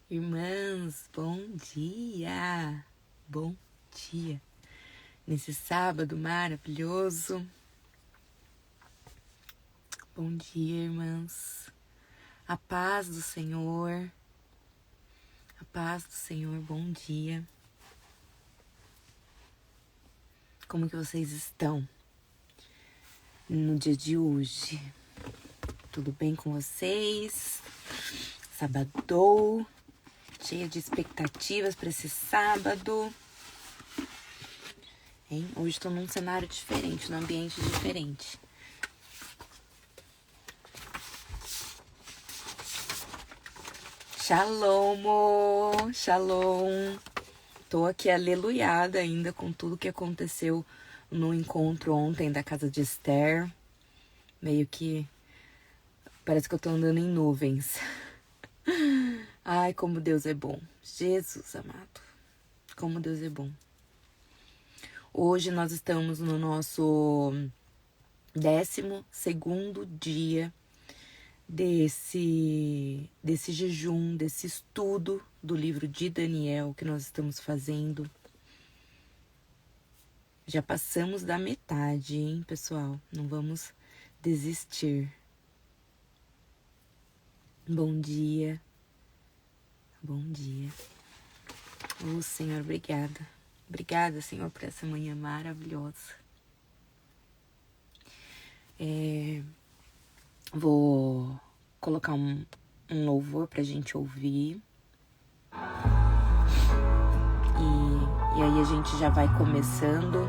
Irmãs, bom dia! Bom dia! Nesse sábado maravilhoso. Bom dia, irmãs. A paz do Senhor. A paz do Senhor, bom dia. Como que vocês estão no dia de hoje? Tudo bem com vocês? Sabadou, cheia de expectativas para esse sábado. Hein? Hoje estou num cenário diferente, num ambiente diferente. Shalom, shalom. Tô aqui aleluiada ainda com tudo que aconteceu no encontro ontem da casa de Esther. Meio que parece que eu tô andando em nuvens. Ai, como Deus é bom. Jesus amado, como Deus é bom. Hoje nós estamos no nosso 12º dia desse jejum, desse estudo do livro de Daniel que nós estamos fazendo. Já passamos da metade, hein, pessoal? Não vamos desistir. Bom dia. Bom dia. Oh, Senhor, obrigada. Obrigada, Senhor, por essa manhã maravilhosa. Vou colocar um louvor pra gente ouvir. E aí a gente já vai começando,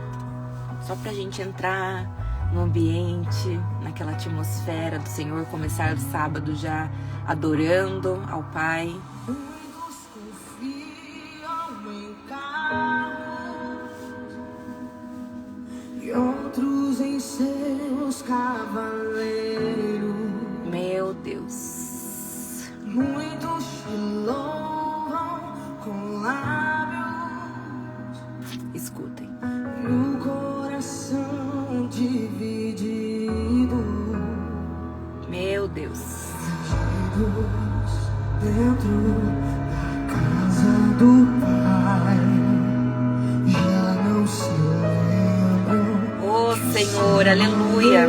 só pra gente entrar no ambiente, naquela atmosfera do Senhor, começar o sábado já adorando ao Pai. Muitos confiam em carros e outros em seus cavaleiros. Meu Deus. Muitos te louvam com lábios. Escutem. E o coração dividido. Meu Deus. Dentro da casa do Pai, já não se lembram. Oh, Senhor, aleluia.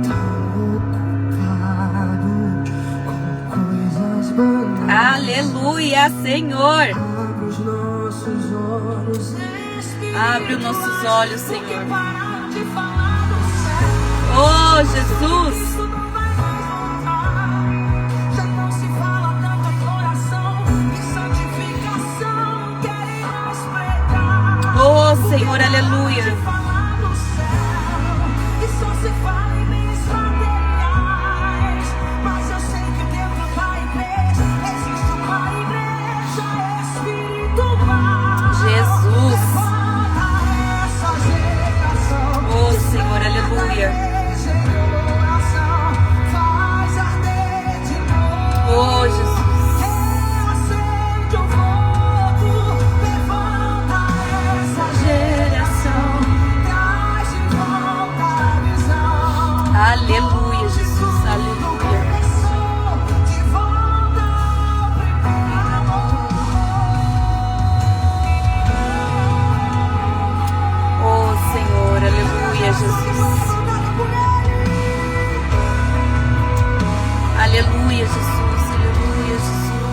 Tão ocupado com coisas banais. Aleluia, Senhor. Abre os nossos olhos, Abre os nossos olhos, Senhor. porque parar de falar do céu. Oh, Jesus. Oh, Senhor, aleluia. E só se fala em bens materiais, mas eu sei que dentro da igreja existe uma igreja espiritual. Jesus. Levanta essa geração. Oh, Senhor, aleluia. Faz arder de novo. Oh, Jesus. Reacende o fogo. Levanta essa geração. Traz de volta a visão. Aleluia, Jesus, aleluia. De volta ao primeiro amor. Oh, Senhor, aleluia, Jesus. Aleluia, Jesus, aleluia,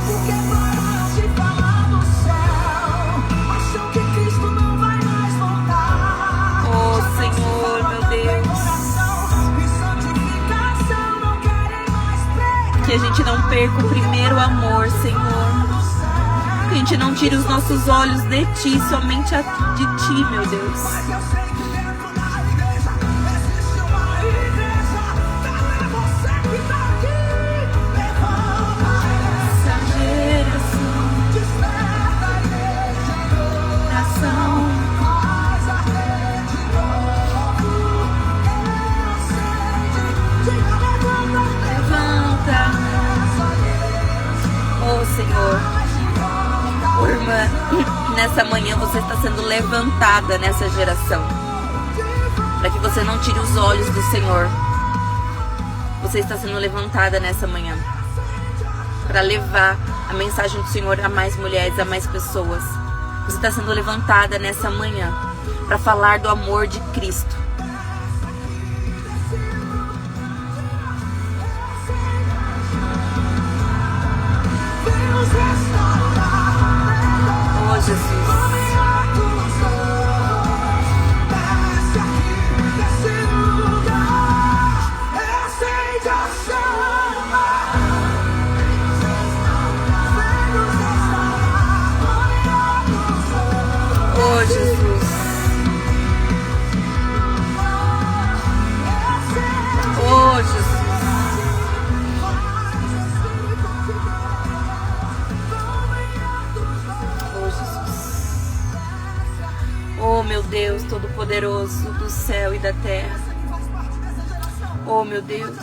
Porque Jesus. paraste de falar do céu, acham que Cristo não vai mais voltar. Oh, Senhor, meu Deus. E santificação não querem mais pregar. Que a gente não perca o primeiro amor, Senhor. Que a gente não tire os nossos olhos de Ti, somente de Ti, meu Deus. Mas eu sei que dentro da igreja existe uma igreja. Cadê você que tá aqui? Levanta Essa geração, desperta a igreja em nação. faz arder de novo. Reacende, diga levanta. Levanta. Oh, Senhor. Oh, irmã, nessa manhã você está sendo levantada nessa geração. Para que você não tire os olhos do Senhor. Você está sendo levantada nessa manhã. para levar a mensagem do Senhor a mais mulheres, a mais pessoas. Você está sendo levantada nessa manhã para falar do amor de Cristo. Oh, Jesus. Oh, Jesus. Oh, Jesus. Oh, Jesus. Oh, meu Deus Todo-Poderoso do céu e da terra. Oh, meu Deus.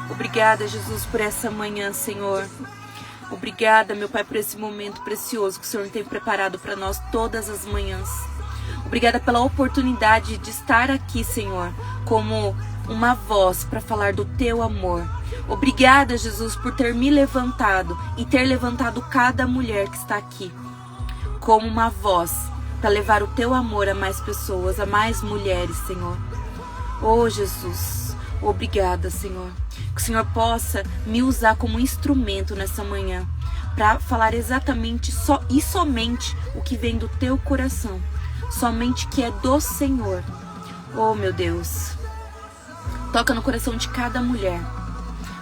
Obrigada, Jesus, por essa manhã, Senhor. Obrigada, meu Pai, por esse momento precioso que o Senhor tem preparado para nós todas as manhãs. Obrigada pela oportunidade de estar aqui, Senhor, como uma voz para falar do Teu amor. Obrigada, Jesus, por ter me levantado e ter levantado cada mulher que está aqui como uma voz para levar o Teu amor a mais pessoas, a mais mulheres, Senhor. Oh, Jesus, obrigada, Senhor. Que o Senhor possa me usar como instrumento nessa manhã para falar exatamente só e somente o que vem do Teu coração, somente que é do Senhor. Oh, meu Deus, toca no coração de cada mulher,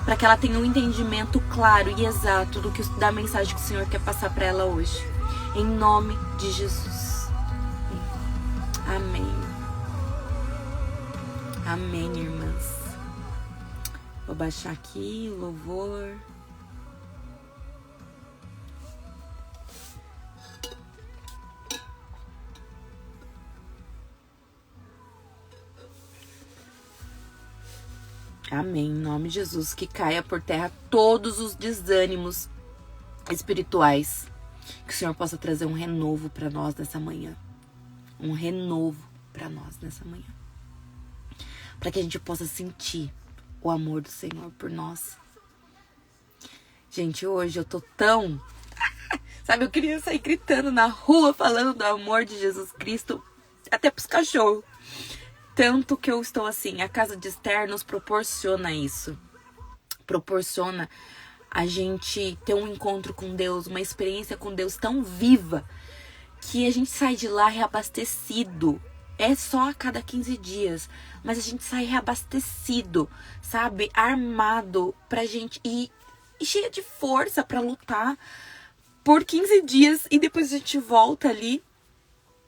para que ela tenha um entendimento claro e exato da mensagem que o Senhor quer passar para ela hoje. Em nome de Jesus. Amém. Amém, irmãs. Vou baixar aqui o louvor. Amém. Em nome de Jesus, que caia por terra todos os desânimos espirituais. Que o Senhor possa trazer um renovo para nós nessa manhã. Um renovo para nós nessa manhã. Para que a gente possa sentir o amor do Senhor por nós. Gente, hoje eu tô tão... Sabe, eu queria sair gritando na rua, falando do amor de Jesus Cristo, até pros cachorros. Tanto que eu estou assim, a casa de Esther nos proporciona isso. Proporciona a gente ter um encontro com Deus, uma experiência com Deus tão viva, que a gente sai de lá reabastecido. É só a cada 15 dias, mas a gente sai reabastecido, sabe? Armado pra gente e cheia de força pra lutar por 15 dias e depois a gente volta ali.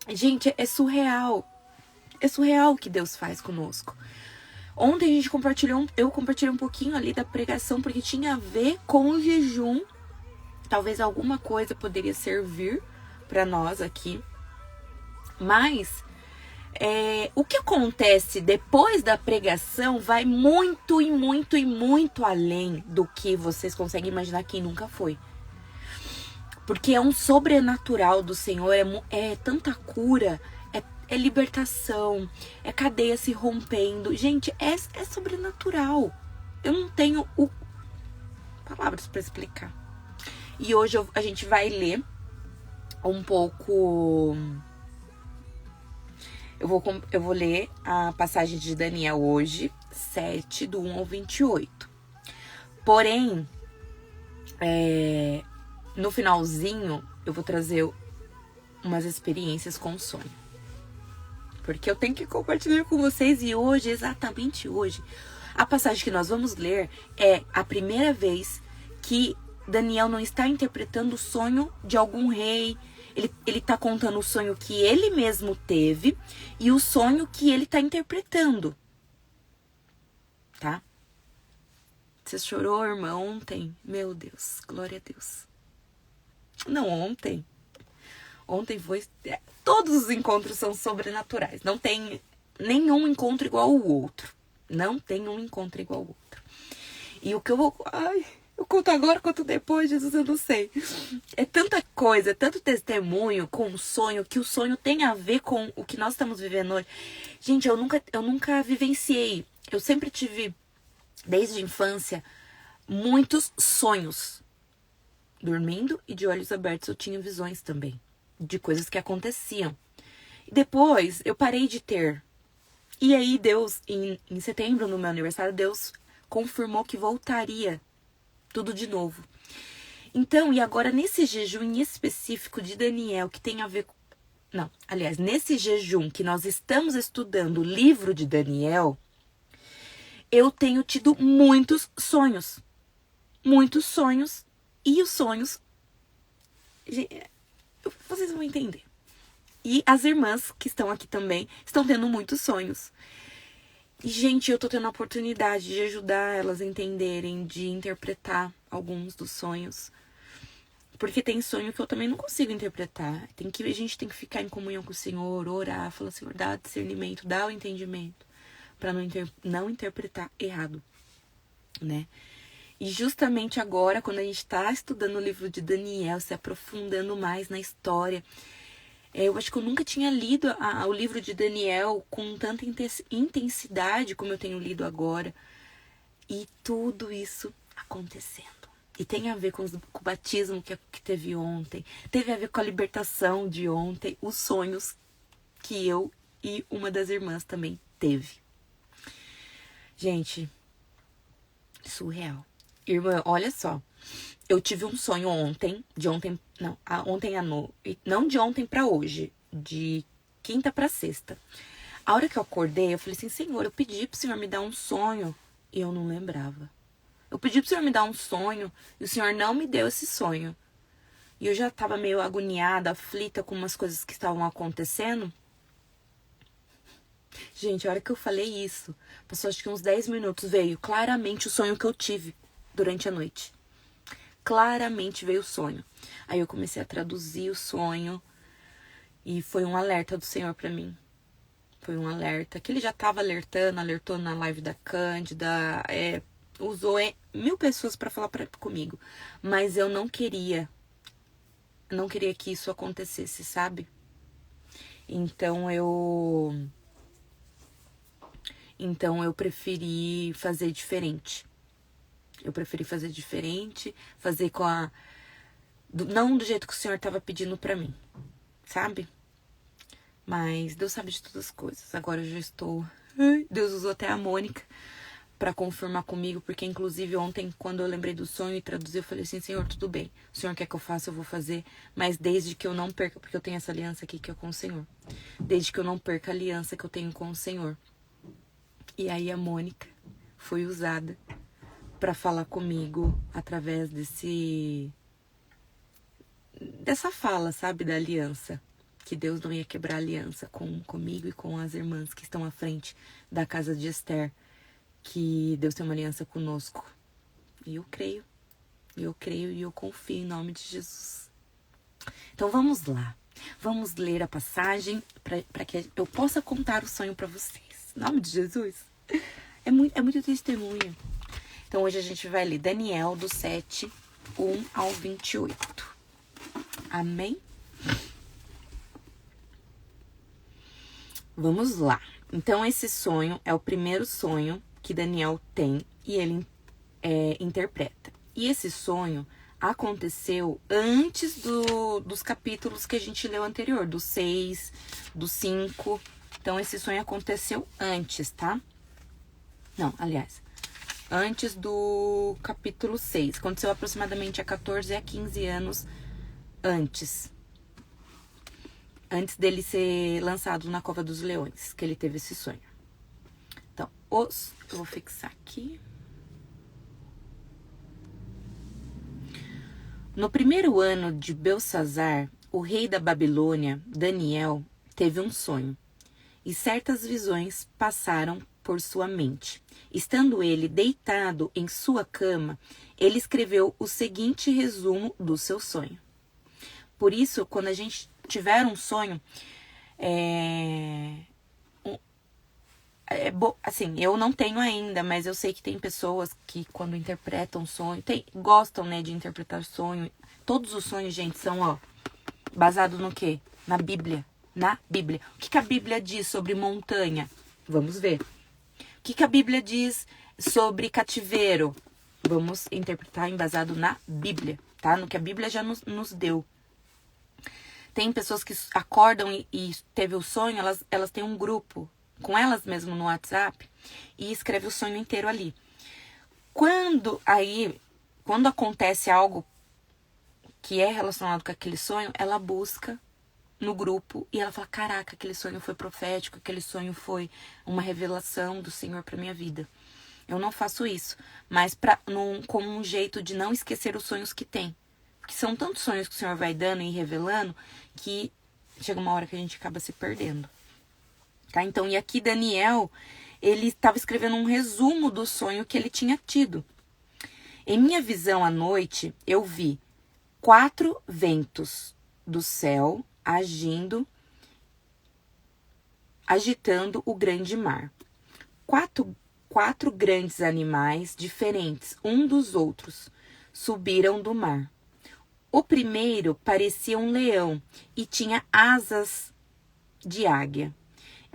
Gente, é surreal. É surreal o que Deus faz conosco. Ontem a gente eu compartilhei um pouquinho ali da pregação, porque tinha a ver com o jejum. Talvez alguma coisa poderia servir pra nós aqui. Mas o que acontece depois da pregação vai muito e muito e muito além do que vocês conseguem imaginar, quem nunca foi. Porque é um sobrenatural do Senhor, é tanta cura, é libertação, é cadeia se rompendo. Gente, é sobrenatural. Eu não tenho palavras para explicar. E hoje a gente vai ler um pouco... Eu vou ler a passagem de Daniel hoje, 7, do 1 ao 28. Porém, no finalzinho, eu vou trazer umas experiências com sonho. Porque eu tenho que compartilhar com vocês, e hoje, exatamente hoje, a passagem que nós vamos ler é a primeira vez que Daniel não está interpretando o sonho de algum rei. Ele está contando o sonho que ele mesmo teve e o sonho que ele está interpretando. Tá? Você chorou, irmã, ontem? Meu Deus, glória a Deus. Não, ontem. Ontem foi... Todos os encontros são sobrenaturais. Não tem nenhum encontro igual ao outro. Não tem um encontro igual ao outro. E o que eu vou... eu conto agora, conto depois, Jesus, eu não sei. É tanta coisa, é tanto testemunho com o sonho, que o sonho tem a ver com o que nós estamos vivendo hoje. Gente, eu nunca vivenciei. Eu sempre tive, desde a infância, muitos sonhos. Dormindo e de olhos abertos eu tinha visões também, de coisas que aconteciam. E depois eu parei de ter. E aí Deus, em setembro, no meu aniversário, Deus confirmou que voltaria tudo de novo. Então, e agora nesse jejum em específico de Daniel, que tem a ver com... Não, aliás, nesse jejum que nós estamos estudando o livro de Daniel, eu tenho tido muitos sonhos. Muitos sonhos. E os sonhos... Vocês vão entender. E as irmãs que estão aqui também estão tendo muitos sonhos. E, gente, eu tô tendo a oportunidade de ajudar elas a entenderem, de interpretar alguns dos sonhos. Porque tem sonho que eu também não consigo interpretar. A gente tem que ficar em comunhão com o Senhor, orar, falar, Senhor, dá discernimento, dá o entendimento, para não interpretar errado, né? E justamente agora, quando a gente está estudando o livro de Daniel, se aprofundando mais na história, eu acho que eu nunca tinha lido o livro de Daniel com tanta intensidade como eu tenho lido agora. E tudo isso acontecendo. E tem a ver com o batismo que teve ontem. Teve a ver com a libertação de ontem. Os sonhos que eu e uma das irmãs também teve. Gente, surreal. Irmã, olha só. Eu tive um sonho ontem, ontem à noite, não de ontem pra hoje, de quinta pra sexta. A hora que eu acordei, eu falei assim, Senhor, eu pedi pro Senhor me dar um sonho e eu não lembrava. Eu pedi pro Senhor me dar um sonho e o Senhor não me deu esse sonho. E eu já tava meio agoniada, aflita com umas coisas que estavam acontecendo. Gente, a hora que eu falei isso, passou acho que uns 10 minutos, veio claramente o sonho que eu tive durante a noite. Claramente veio o sonho. Aí eu comecei a traduzir o sonho e foi um alerta do Senhor pra mim. Foi um alerta que ele já tava alertou na live da Cândida, usou 1000 pessoas pra falar comigo. Mas eu não queria que isso acontecesse, sabe? Então eu preferi fazer diferente. Fazer não do jeito que o Senhor estava pedindo pra mim, sabe? Mas Deus sabe de todas as coisas. Agora eu já estou... Deus usou até a Mônica pra confirmar comigo, porque inclusive ontem, quando eu lembrei do sonho e traduzi, eu falei assim, Senhor, tudo bem. O Senhor quer que eu faça, eu vou fazer, mas desde que eu não perca, porque eu tenho essa aliança aqui que é com o Senhor. Desde que eu não perca a aliança que eu tenho com o Senhor. E aí a Mônica foi usada para falar comigo através dessa fala, sabe, da aliança, que Deus não ia quebrar a aliança comigo e com as irmãs que estão à frente da casa de Esther, que Deus tem uma aliança conosco. E eu creio e eu confio em nome de Jesus. Então vamos lá, vamos ler a passagem para que eu possa contar o sonho para vocês. Em nome de Jesus. É muito testemunho. Então hoje a gente vai ler Daniel do 7, 1 ao 28. Amém? Vamos lá. Então esse sonho é o primeiro sonho que Daniel tem e ele interpreta. E esse sonho aconteceu antes dos capítulos que a gente leu anterior, do 6, do 5. Então esse sonho aconteceu antes, tá? Não, aliás... Antes do capítulo 6. Aconteceu aproximadamente há 14 a 15 anos antes. Antes dele ser lançado na Cova dos Leões, que ele teve esse sonho. Então, eu vou fixar aqui. No primeiro ano de Belsazar, o rei da Babilônia, Daniel, teve um sonho. E certas visões passaram por sua mente. Estando ele deitado em sua cama, ele escreveu o seguinte resumo do seu sonho. Por isso, quando a gente tiver um sonho, assim, eu não tenho ainda, mas eu sei que tem pessoas que quando interpretam sonho, gostam, né, de interpretar sonho. Todos os sonhos, gente, são, basados no quê? Na Bíblia. Na Bíblia. O que a Bíblia diz sobre montanha? Vamos ver. O que a Bíblia diz sobre cativeiro? Vamos interpretar embasado na Bíblia, tá? No que a Bíblia já nos deu. Tem pessoas que acordam e teve o sonho, elas têm um grupo com elas mesmo no WhatsApp e escreve o sonho inteiro ali. Quando acontece algo que é relacionado com aquele sonho, ela busca no grupo e ela fala, caraca, aquele sonho foi profético, aquele sonho foi uma revelação do Senhor para minha vida. Eu não faço isso, mas como um jeito de não esquecer os sonhos que tem. Porque são tantos sonhos que o Senhor vai dando e revelando que chega uma hora que a gente acaba se perdendo. Tá? Então, e aqui Daniel, ele estava escrevendo um resumo do sonho que ele tinha tido. Em minha visão à noite, eu vi 4 ventos do céu agitando o grande mar. Quatro grandes animais diferentes um dos outros subiram do mar. O primeiro parecia um leão e tinha asas de águia.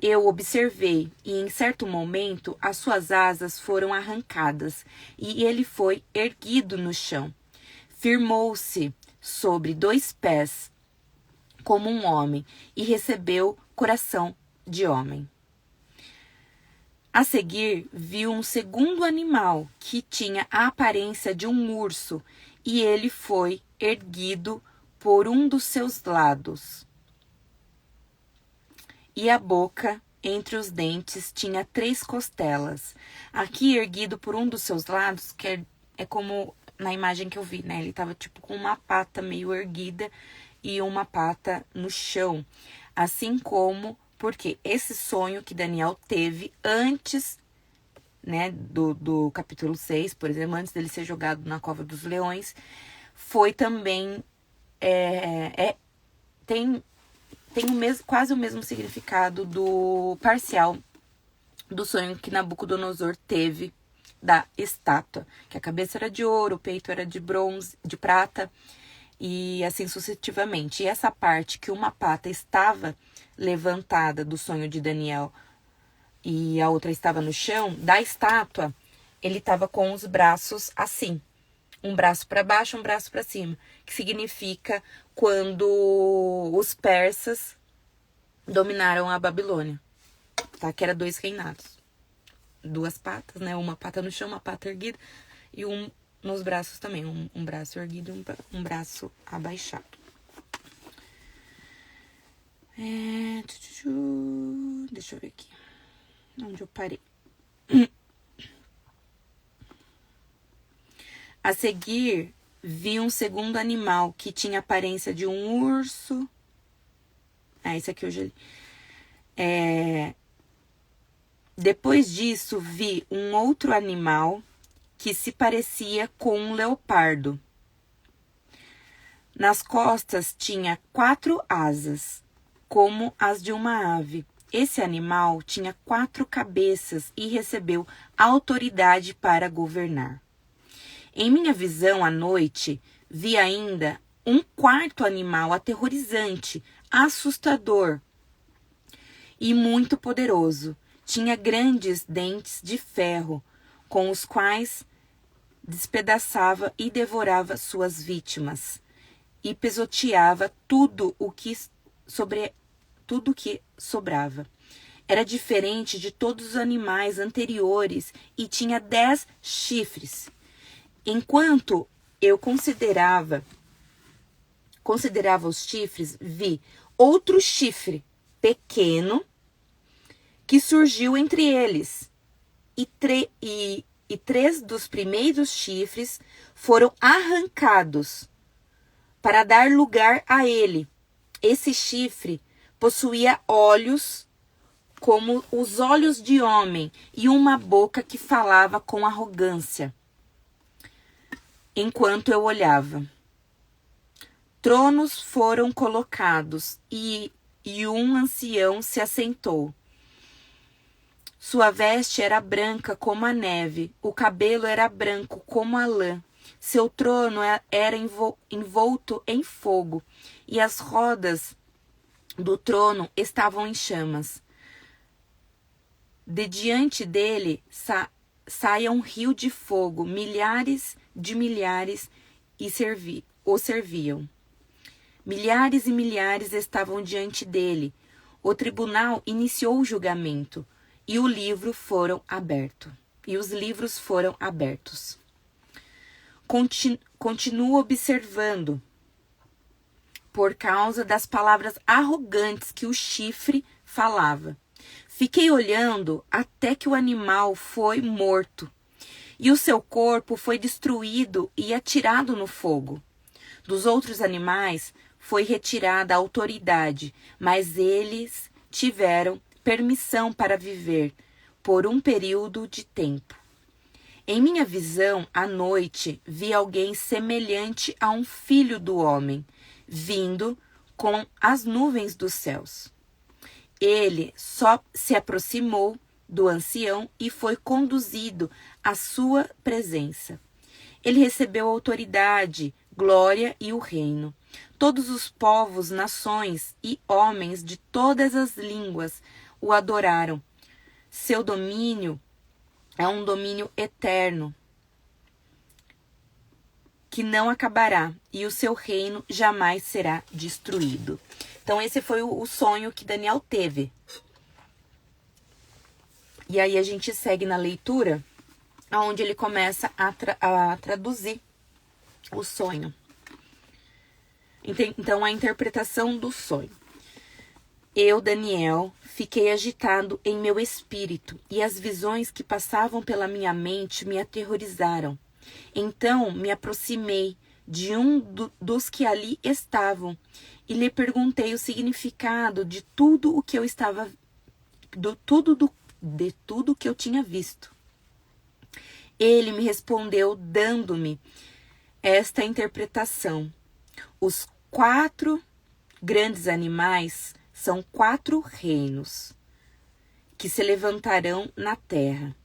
Eu observei e em certo momento as suas asas foram arrancadas e ele foi erguido no chão. Firmou-se sobre 2 pés como um homem e recebeu coração de homem. A seguir, viu um segundo animal que tinha a aparência de um urso e ele foi erguido por um dos seus lados. E a boca, entre os dentes, tinha 3 costelas. Aqui, erguido por um dos seus lados, que é como na imagem que eu vi, né? Ele tava tipo com uma pata meio erguida e uma pata no chão. Assim como, porque esse sonho que Daniel teve antes, né, do capítulo 6, por exemplo, antes dele ser jogado na cova dos leões, foi também, tem quase o mesmo significado do parcial do sonho que Nabucodonosor teve da estátua, que a cabeça era de ouro, o peito era de bronze, de prata, e assim sucessivamente. E essa parte que uma pata estava levantada do sonho de Daniel e a outra estava no chão, da estátua, ele estava com os braços assim, um braço para baixo, um braço para cima, que significa quando os persas dominaram a Babilônia, tá? Que era 2 reinados. 2 patas, né? Uma pata no chão, uma pata erguida e um nos braços também, um braço erguido e um braço abaixado. Deixa eu ver aqui onde eu parei. A seguir, vi um segundo animal que tinha a aparência de um urso. Esse aqui eu já li. Depois disso, vi um outro animal que se parecia com um leopardo. Nas costas tinha 4 asas, como as de uma ave. Esse animal tinha 4 cabeças e recebeu autoridade para governar. Em minha visão à noite, vi ainda um 4º animal aterrorizante, assustador e muito poderoso. Tinha grandes dentes de ferro, com os quais despedaçava e devorava suas vítimas e pisoteava tudo que sobrava. Era diferente de todos os animais anteriores e tinha 10 chifres. Enquanto eu considerava os chifres, vi outro chifre pequeno que surgiu entre eles. E 3 dos primeiros chifres foram arrancados para dar lugar a ele. Esse chifre possuía olhos como os olhos de homem e uma boca que falava com arrogância. Enquanto eu olhava, tronos foram colocados e um ancião se assentou. Sua veste era branca como a neve, o cabelo era branco como a lã. Seu trono era envolto em fogo e as rodas do trono estavam em chamas. De diante dele saia um rio de fogo, milhares o serviam. Milhares e milhares estavam diante dele. O tribunal iniciou o julgamento e os livros foram abertos. Continuo observando, por causa das palavras arrogantes que o chifre falava. Fiquei olhando até que o animal foi morto e o seu corpo foi destruído e atirado no fogo. Dos outros animais foi retirada a autoridade, mas eles tiveram permissão para viver por um período de tempo. Em minha visão, à noite, vi alguém semelhante a um filho do homem, vindo com as nuvens dos céus. Ele só se aproximou do ancião e foi conduzido à sua presença. Ele recebeu autoridade, glória e o reino. Todos os povos, nações e homens de todas as línguas o adoraram. Seu domínio é um domínio eterno, que não acabará, e o seu reino jamais será destruído. Então, esse foi o sonho que Daniel teve. E aí a gente segue na leitura, onde ele começa a traduzir o sonho. Então, a interpretação do sonho. Eu, Daniel, fiquei agitado em meu espírito, e as visões que passavam pela minha mente me aterrorizaram. Então me aproximei de um dos que ali estavam e lhe perguntei o significado de tudo o que eu estava, de tudo que eu tinha visto. Ele me respondeu dando-me esta interpretação. Os 4 grandes animais são 4 reinos que se levantarão na terra.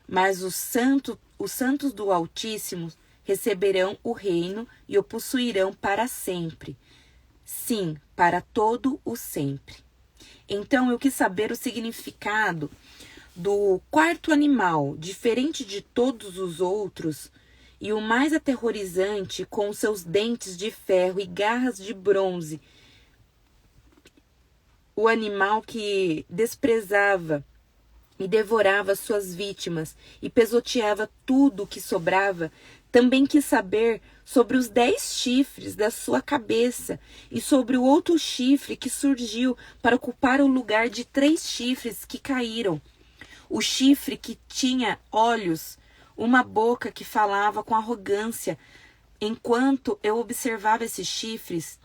Mas os santos do Altíssimo receberão o reino e o possuirão para sempre. Sim, para todo o sempre. Então eu quis saber o significado do 4º animal, diferente de todos os outros, e o mais aterrorizante, com seus dentes de ferro e garras de bronze. O animal que desprezava e devorava suas vítimas e pisoteava tudo o que sobrava, também quis saber sobre os 10 chifres da sua cabeça e sobre o outro chifre que surgiu para ocupar o lugar de 3 chifres que caíram. O chifre que tinha olhos, uma boca que falava com arrogância. Enquanto eu observava esses chifres,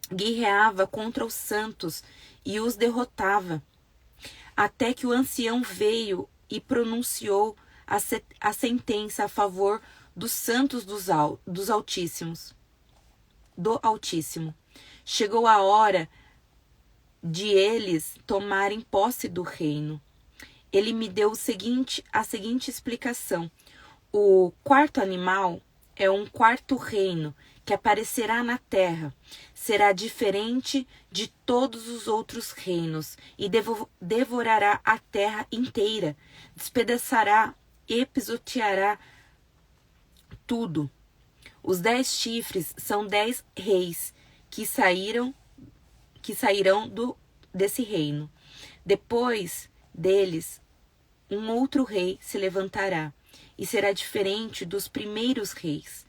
guerreava contra os santos e os derrotava. Até que o ancião veio e pronunciou a sentença a favor dos santos do Altíssimo. Chegou a hora de eles tomarem posse do reino. Ele me deu a seguinte explicação. O 4º animal é um 4º reino que aparecerá na terra. Será diferente de todos os outros reinos e devorará a terra inteira, despedaçará e pisoteará tudo. Os 10 chifres são 10 reis que sairão desse reino. Depois deles, um outro rei se levantará e será diferente dos primeiros reis.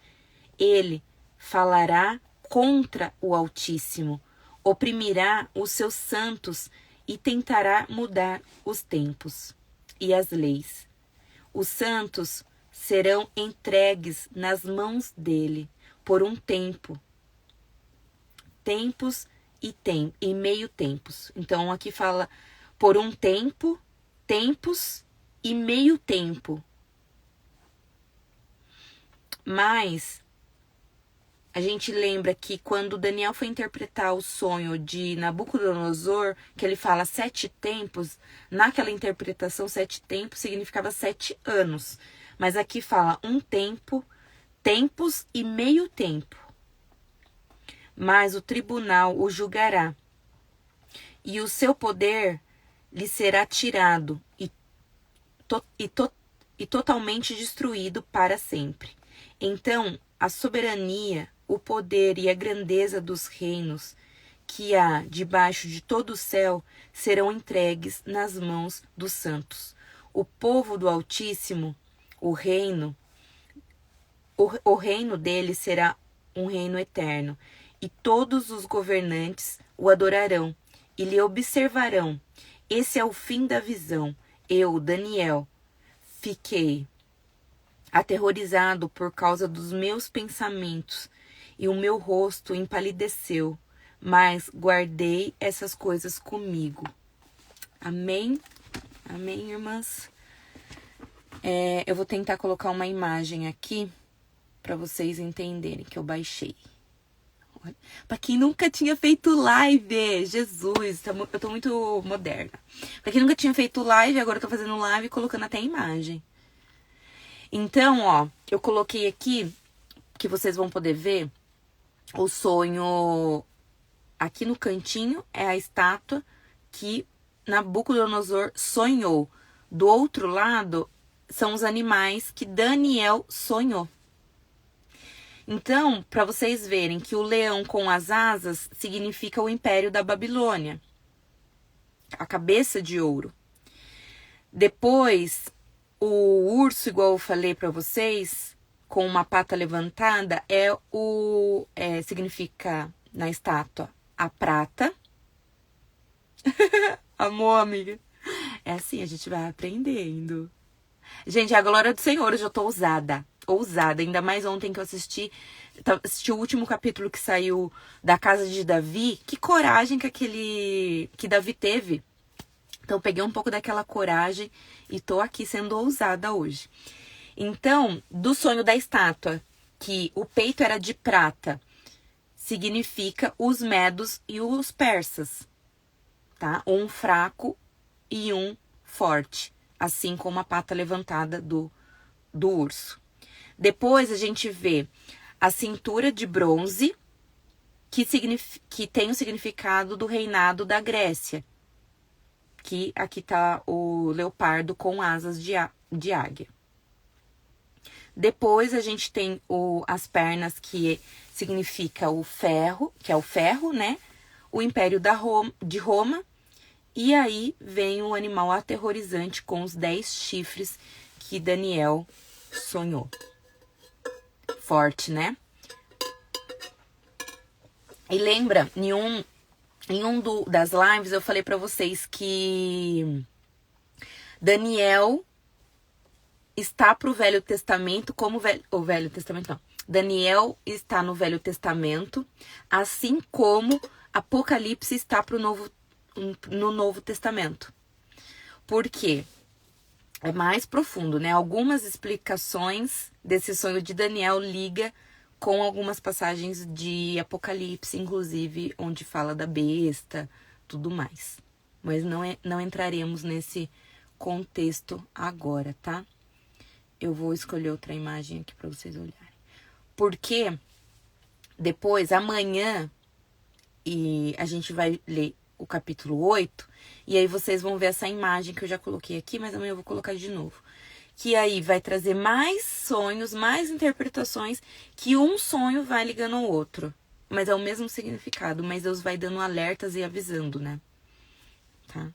Ele falará contra o Altíssimo, oprimirá os seus santos e tentará mudar os tempos e as leis. Os santos serão entregues nas mãos dele por um tempo, tempos e meio tempos. Então aqui fala por um tempo, tempos e meio tempo. Mas a gente lembra que quando Daniel foi interpretar o sonho de Nabucodonosor, que ele fala 7 tempos, naquela interpretação 7 tempos significava 7 anos. Mas aqui fala um tempo, tempos e meio tempo. Mas o tribunal o julgará, e o seu poder lhe será tirado, e totalmente destruído para sempre. Então, a soberania, o poder e a grandeza dos reinos que há debaixo de todo o céu serão entregues nas mãos dos santos. O povo do Altíssimo, o reino dele será um reino eterno, e todos os governantes o adorarão e lhe observarão. Esse é o fim da visão. Eu, Daniel, fiquei aterrorizado por causa dos meus pensamentos, e o meu rosto empalideceu, mas guardei essas coisas comigo. Amém? Amém, irmãs? Eu vou tentar colocar uma imagem aqui para vocês entenderem que eu baixei. Para quem nunca tinha feito live, Jesus, eu tô muito moderna. Para quem nunca tinha feito live, agora eu tô fazendo live e colocando até imagem. Então, ó, eu coloquei aqui, que vocês vão poder ver, o sonho aqui no cantinho é a estátua que Nabucodonosor sonhou. Do outro lado são os animais que Daniel sonhou. Então, para vocês verem que o leão com as asas significa o império da Babilônia, a cabeça de ouro. Depois, o urso, igual eu falei para vocês, com uma pata levantada, significa na estátua a prata. Amor, amiga. É assim, a gente vai aprendendo. Gente, a glória do Senhor, eu já tô ousada. Ainda mais ontem que eu assisti o último capítulo que saiu da casa de Davi. Que coragem que Davi teve. Então, eu peguei um pouco daquela coragem e tô aqui sendo ousada hoje. Então, do sonho da estátua, que o peito era de prata, significa os medos e os persas, tá? Um fraco e um forte, assim como a pata levantada do urso. Depois a gente vê a cintura de bronze, que tem o significado do reinado da Grécia. Que aqui tá o leopardo com asas de águia. Depois a gente tem as pernas, que significa o ferro, que é o ferro, né? O império de Roma. E aí vem o animal aterrorizante com os 10 chifres que Daniel sonhou. Forte, né? E lembra, em um das lives eu falei pra vocês que Daniel está pro Velho Testamento como o Velho Testamento não. Daniel está no Velho Testamento, assim como Apocalipse está no Novo Testamento. Por quê? É mais profundo, né? Algumas explicações desse sonho de Daniel liga com algumas passagens de Apocalipse, inclusive onde fala da besta, tudo mais. Mas não entraremos nesse contexto agora, tá? Eu vou escolher outra imagem aqui para vocês olharem. Porque depois, amanhã, e a gente vai ler o capítulo 8, e aí vocês vão ver essa imagem que eu já coloquei aqui, mas amanhã eu vou colocar de novo. Que aí vai trazer mais sonhos, mais interpretações, que um sonho vai ligando ao outro. Mas é o mesmo significado, mas Deus vai dando alertas e avisando, né? Tá?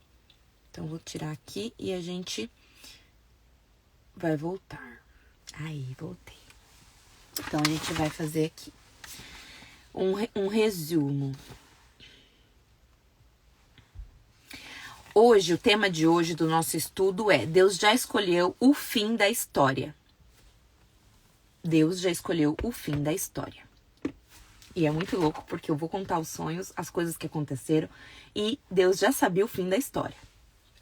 Então, vou tirar aqui e a gente vai voltar. Aí, voltei. Então, a gente vai fazer aqui um resumo. Hoje, o tema de hoje do nosso estudo é: Deus já escolheu o fim da história. Deus já escolheu o fim da história. E é muito louco, porque eu vou contar os sonhos, as coisas que aconteceram, e Deus já sabia o fim da história.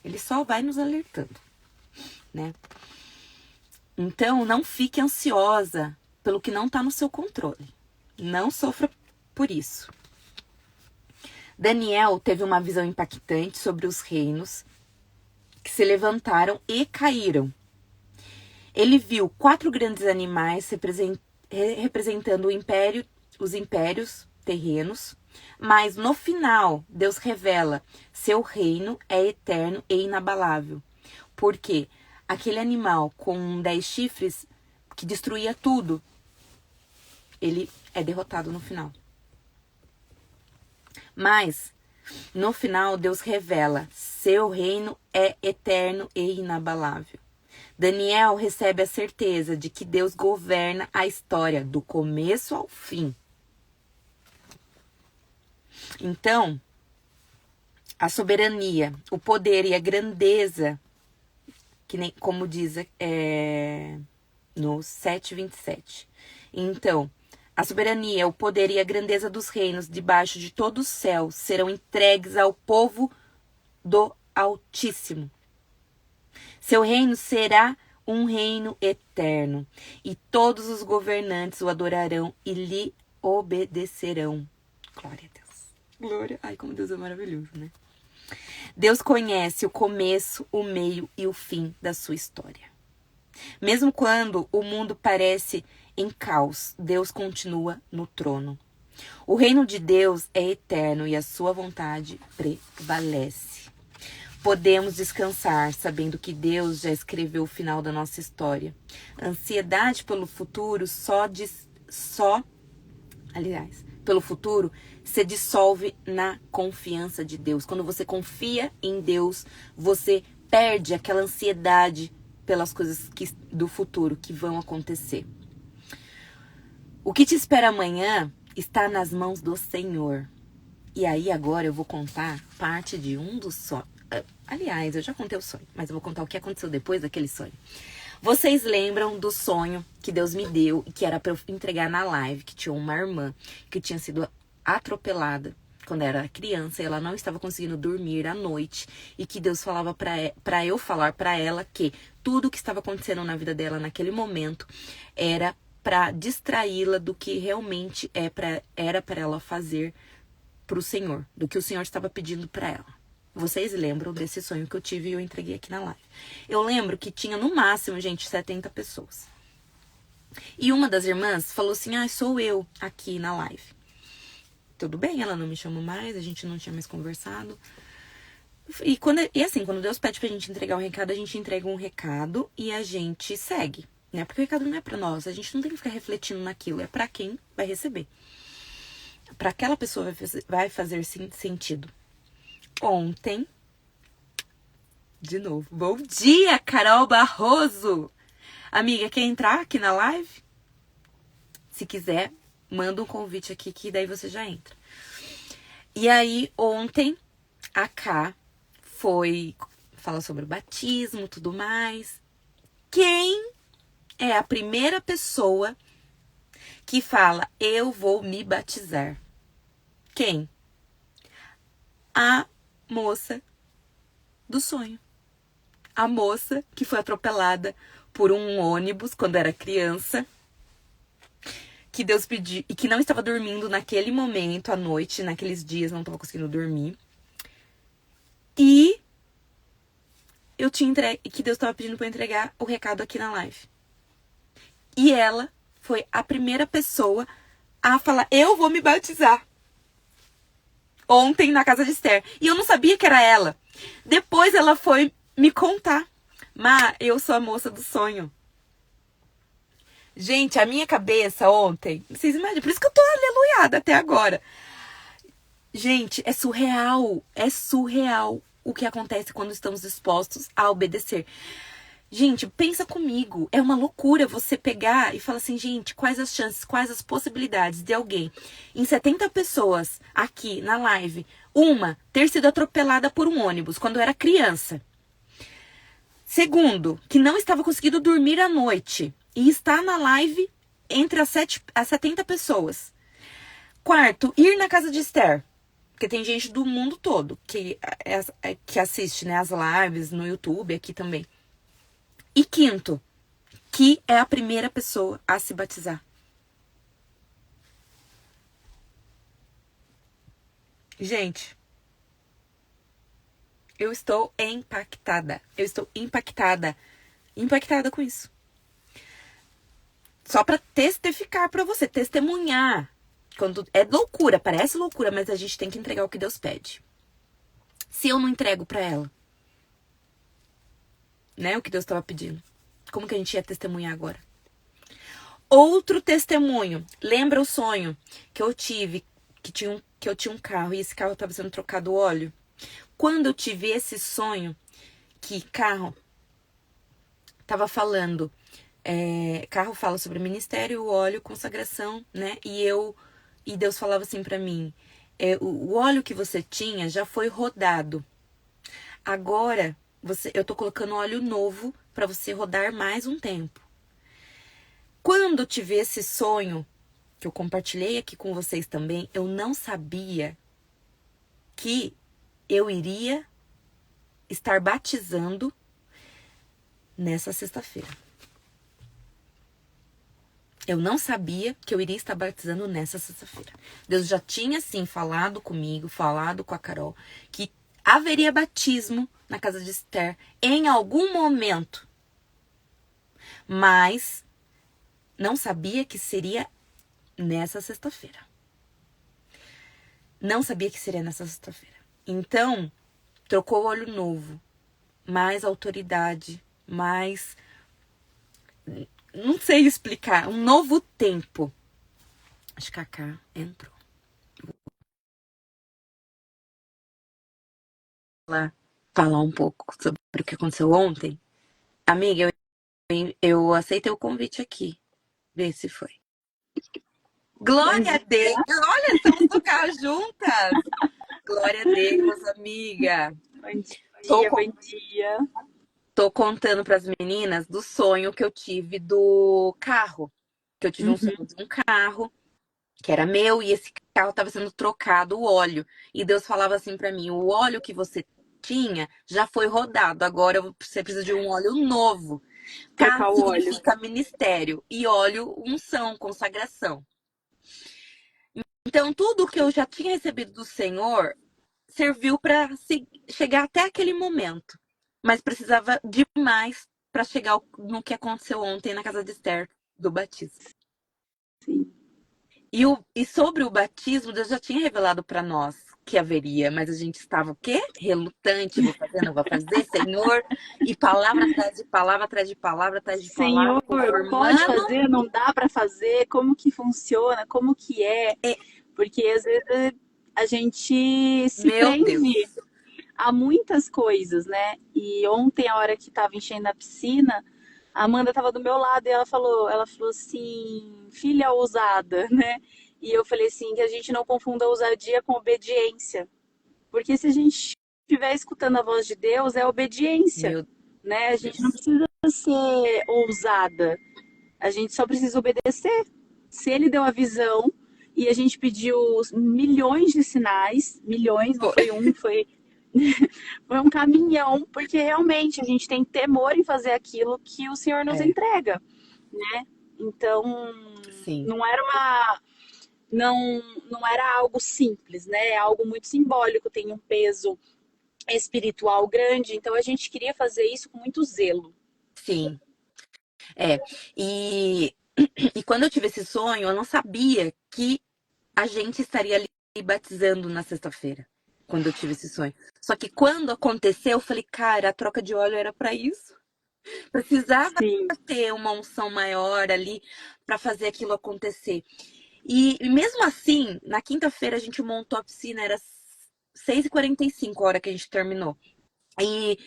Ele só vai nos alertando, né? Então, não fique ansiosa pelo que não está no seu controle. Não sofra por isso. Daniel teve uma visão impactante sobre os reinos que se levantaram e caíram. Ele viu 4 grandes animais representando os impérios terrenos, mas no final Deus revela: seu reino é eterno e inabalável, porque aquele animal com 10 chifres que destruía tudo, ele é derrotado no final. Mas, no final, Deus revela: seu reino é eterno e inabalável. Daniel recebe a certeza de que Deus governa a história do começo ao fim. Então, a soberania, o poder e a grandeza, que nem, como diz no 7:27. Então, a soberania, o poder e a grandeza dos reinos debaixo de todo o céu serão entregues ao povo do Altíssimo. Seu reino será um reino eterno, e todos os governantes o adorarão e lhe obedecerão. Glória a Deus. Glória. Ai, como Deus é maravilhoso, né? Deus conhece o começo, o meio e o fim da sua história. Mesmo quando o mundo parece em caos, Deus continua no trono. O reino de Deus é eterno e a sua vontade prevalece. Podemos descansar sabendo que Deus já escreveu o final da nossa história. A ansiedade pelo futuro pelo futuro se dissolve na confiança de Deus. Quando você confia em Deus, você perde aquela ansiedade pelas coisas do futuro que vão acontecer. O que te espera amanhã está nas mãos do Senhor. E aí agora eu vou contar parte de um dos sonhos. Aliás, eu já contei o sonho, mas eu vou contar o que aconteceu depois daquele sonho. Vocês lembram do sonho que Deus me deu e que era para eu entregar na live, que tinha uma irmã que tinha sido atropelada quando era criança e ela não estava conseguindo dormir à noite e que Deus falava para eu falar para ela que tudo que estava acontecendo na vida dela naquele momento era para distraí-la do que realmente era para ela fazer para o Senhor, do que o Senhor estava pedindo para ela. Vocês lembram desse sonho que eu tive e eu entreguei aqui na live. Eu lembro que tinha no máximo, gente, 70 pessoas. E uma das irmãs falou assim: sou eu aqui na live. Tudo bem, ela não me chamou mais, a gente não tinha mais conversado. E assim, quando Deus pede pra gente entregar um recado, a gente entrega um recado e a gente segue, né? Porque o recado não é pra nós, a gente não tem que ficar refletindo naquilo, é pra quem vai receber. Pra aquela pessoa vai fazer sentido. Ontem, de novo, bom dia, Carol Barroso! Amiga, quer entrar aqui na live? Se quiser, manda um convite aqui que daí você já entra. E aí, ontem, a Ká foi falar sobre o batismo, tudo mais. Quem é a primeira pessoa que fala, eu vou me batizar? Quem? A moça do sonho. A moça que foi atropelada por um ônibus quando era criança, que Deus pediu e que não estava dormindo naquele momento, à noite, naqueles dias, não estava conseguindo dormir. E eu tinha que Deus estava pedindo para eu entregar o recado aqui na live. E ela foi a primeira pessoa a falar, eu vou me batizar. Ontem na casa de Esther. E eu não sabia que era ela. Depois ela foi me contar. Eu sou a moça do sonho. Gente, a minha cabeça ontem... Vocês imaginam? Por isso que eu tô aleluiada até agora. Gente, é surreal. É surreal o que acontece quando estamos dispostos a obedecer. Gente, pensa comigo. É uma loucura você pegar e falar assim, gente, quais as chances, quais as possibilidades de alguém, em 70 pessoas aqui na live, uma ter sido atropelada por um ônibus quando era criança. Segundo, que não estava conseguindo dormir à noite e está na live entre as 70 pessoas. Quarto, ir na casa de Esther. Porque tem gente do mundo todo que assiste, né, as lives no YouTube, aqui também. E quinto, que é a primeira pessoa a se batizar. Gente, eu estou impactada. Eu estou impactada. Impactada com isso. Só para testificar para você, testemunhar. Quando é loucura, parece loucura, mas a gente tem que entregar o que Deus pede. Se eu não entrego para ela, né? O que Deus estava pedindo. Como que a gente ia testemunhar agora? Outro testemunho. Lembra o sonho que eu tive, que eu tinha um carro e esse carro estava sendo trocado o óleo? Quando eu tive esse sonho, que carro tava falando, carro fala sobre ministério, óleo, consagração, né? E Deus falava assim pra mim, o óleo que você tinha já foi rodado. Agora eu tô colocando óleo novo pra você rodar mais um tempo. Quando eu tive esse sonho, que eu compartilhei aqui com vocês também, eu não sabia que eu iria estar batizando nessa sexta-feira. Eu não sabia que eu iria estar batizando nessa sexta-feira. Deus já tinha, sim, falado comigo, falado com a Carol, que haveria batismo na casa de Esther em algum momento. Mas não sabia que seria nessa sexta-feira. Não sabia que seria nessa sexta-feira. Então, trocou o óleo novo. Mais autoridade, mais... Não sei explicar. Um novo tempo. Acho que a Cacá entrou. Ela falar um pouco sobre o que aconteceu ontem. Amiga, eu aceitei o convite aqui. Vê se foi. Glória a Deus! Olha, estamos no carro juntas! Glória a Deus, amiga! Bom Tô, dia, bom dia. tô contando pras meninas do sonho que eu tive do carro. Que eu tive um sonho de um carro que era meu e esse carro estava sendo trocado o óleo. E Deus falava assim pra mim: o óleo que você tinha já foi rodado, agora você precisa de um óleo novo. Trocar Carro o óleo. significa ministério e óleo, unção, consagração. Então, tudo que eu já tinha recebido do Senhor serviu para chegar até aquele momento. Mas precisava de mais para chegar no que aconteceu ontem na casa de Esther, do batismo. Sim. E sobre o batismo, Deus já tinha revelado para nós que haveria, mas a gente estava o quê? Relutante, vou fazer, não vou fazer, Senhor. E palavra atrás de palavra, atrás de palavra, atrás de palavra, Senhor, pode confirmando. fazer, não dá para fazer? Como que funciona? Como que é? É, Porque às vezes a gente se meu prende Deus. a muitas coisas, né? E ontem, a hora que estava enchendo a piscina, a Amanda estava do meu lado e ela falou assim, filha ousada, né? E eu falei assim, que a gente não confunda ousadia com obediência. Porque se a gente estiver escutando a voz de Deus, é obediência, Meu né? A gente não Deus. precisa ser ousada, a gente só precisa obedecer. Se ele deu a visão e a gente pediu milhões de sinais, milhões, não foi um, foi um caminhão, porque realmente a gente tem temor em fazer aquilo que o Senhor nos É, entrega, né? Então, sim. não era não era algo simples, né? É algo muito simbólico, tem um peso espiritual grande, então a gente queria fazer isso com muito zelo. Sim. É. E, e quando eu tive esse sonho, eu não sabia que a gente estaria ali batizando na sexta-feira. Quando eu tive esse sonho. Só que quando aconteceu, eu falei, cara, a troca de óleo era para isso. Precisava Sim, ter uma unção maior ali para fazer aquilo acontecer. E mesmo assim, na quinta-feira a gente montou a piscina, era 6h45 a hora que a gente terminou. E,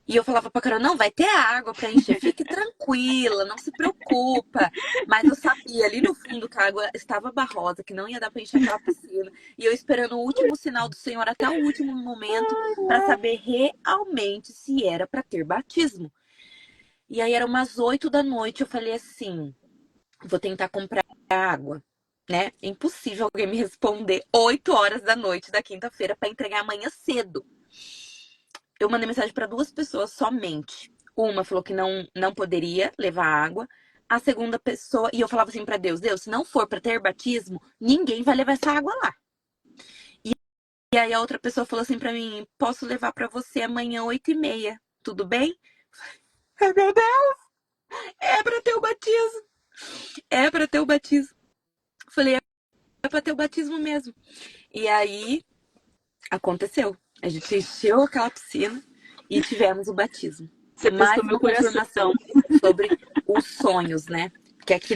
e eu falava pra Carol, não, vai ter água pra encher, fique tranquila, não se preocupa. Mas eu sabia ali no fundo que a água estava barrosa, que não ia dar pra encher aquela piscina. E eu esperando o último sinal do Senhor até o último momento para saber realmente se era para ter batismo. E aí era umas 8 da noite, eu falei assim, vou tentar comprar água, né? Impossível alguém me responder 8 horas da noite da quinta-feira para entregar amanhã cedo. Eu mandei mensagem para duas pessoas somente. Uma falou que não poderia levar água. A segunda pessoa, e eu falava assim para Deus, Deus, se não for para ter batismo, ninguém vai levar essa água lá. E aí a outra pessoa falou assim para mim, posso levar para você amanhã 8h30, tudo bem? Ai, meu Deus, é para ter o batismo. É para ter o batismo. Falei, é para ter o batismo mesmo. E aí aconteceu. A gente encheu aquela piscina e tivemos o batismo. Você mais testou meu uma coração. confirmação sobre os sonhos, né? Que aqui,